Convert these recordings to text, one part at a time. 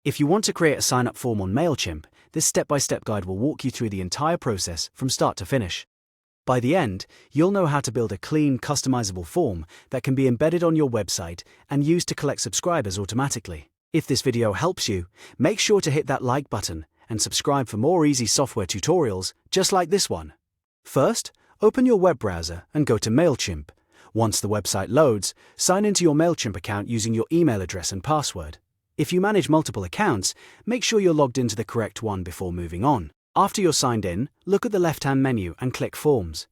If you want to create a sign-up form on MailChimp, this step-by-step guide will walk you through the entire process from start to finish. By the end, you'll know how to build a clean, customizable form that can be embedded on your website and used to collect subscribers automatically. If this video helps you, make sure to hit that like button and subscribe for more easy software tutorials just like this one. First, open your web browser and go to MailChimp. Once the website loads, sign into your MailChimp account using your email address and password. If you manage multiple accounts, make sure you're logged into the correct one before moving on. After you're signed in, look at the left-hand menu and click Forms.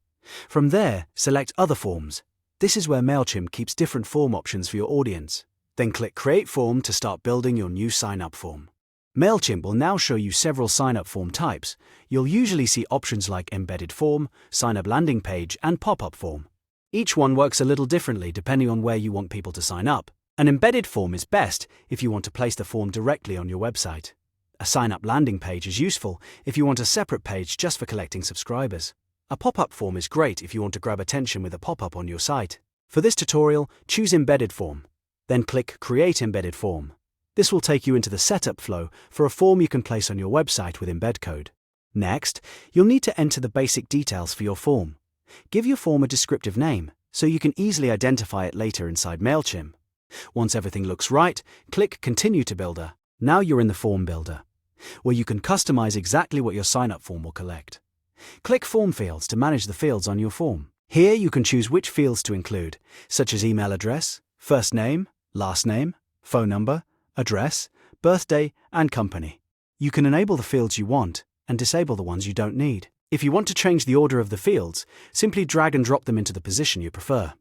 From there, select Other Forms. This is where MailChimp keeps different form options for your audience. Then click Create Form to start building your new sign-up form. MailChimp will now show you several sign-up form types. You'll usually see options like Embedded Form, Sign-up Landing Page, and Pop-up Form. Each one works a little differently depending on where you want people to sign up. An embedded form is best if you want to place the form directly on your website. A sign-up landing page is useful if you want a separate page just for collecting subscribers. A pop-up form is great if you want to grab attention with a pop-up on your site. For this tutorial, choose Embedded Form. Then click Create Embedded Form. This will take you into the setup flow for a form you can place on your website with embed code. Next, you'll need to enter the basic details for your form. Give your form a descriptive name so you can easily identify it later inside MailChimp. Once everything looks right, click Continue to Builder. Now you're in the Form Builder, where you can customize exactly what your sign-up form will collect. Click Form Fields to manage the fields on your form. Here you can choose which fields to include, such as email address, first name, last name, phone number, address, birthday, and company. You can enable the fields you want and disable the ones you don't need. If you want to change the order of the fields, simply drag and drop them into the position you prefer.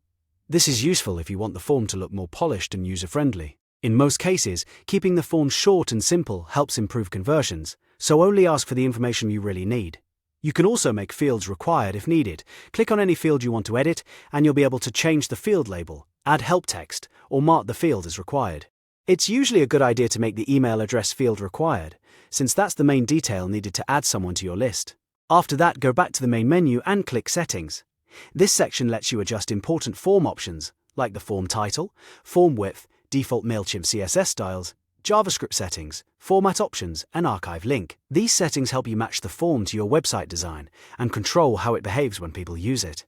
This is useful if you want the form to look more polished and user-friendly. In most cases, keeping the form short and simple helps improve conversions, so only ask for the information you really need. You can also make fields required if needed. Click on any field you want to edit, and you'll be able to change the field label, add help text, or mark the field as required. It's usually a good idea to make the email address field required, since that's the main detail needed to add someone to your list. After that, go back to the main menu and click Settings. This section lets you adjust important form options, like the form title, form width, default MailChimp CSS styles, JavaScript settings, format options, and archive link. These settings help you match the form to your website design and control how it behaves when people use it.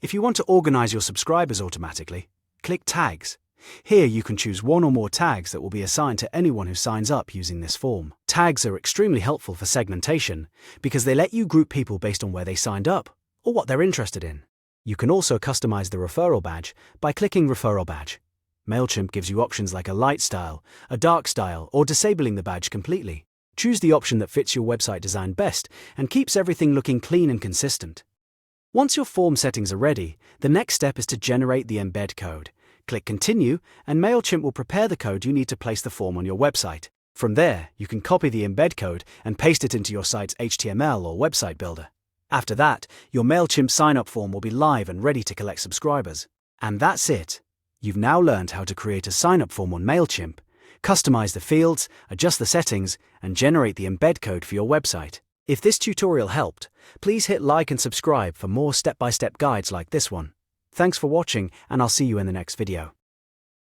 If you want to organize your subscribers automatically, click Tags. Here you can choose one or more tags that will be assigned to anyone who signs up using this form. Tags are extremely helpful for segmentation because they let you group people based on where they signed up or what they're interested in. You can also customize the referral badge by clicking Referral Badge. MailChimp gives you options like a light style, a dark style, or disabling the badge completely. Choose the option that fits your website design best and keeps everything looking clean and consistent. Once your form settings are ready, the next step is to generate the embed code. Click Continue, and MailChimp will prepare the code you need to place the form on your website. From there, you can copy the embed code and paste it into your site's HTML or website builder. After that, your MailChimp sign-up form will be live and ready to collect subscribers. And that's it. You've now learned how to create a sign-up form on MailChimp, customize the fields, adjust the settings, and generate the embed code for your website. If this tutorial helped, please hit like and subscribe for more step-by-step guides like this one. Thanks for watching, and I'll see you in the next video.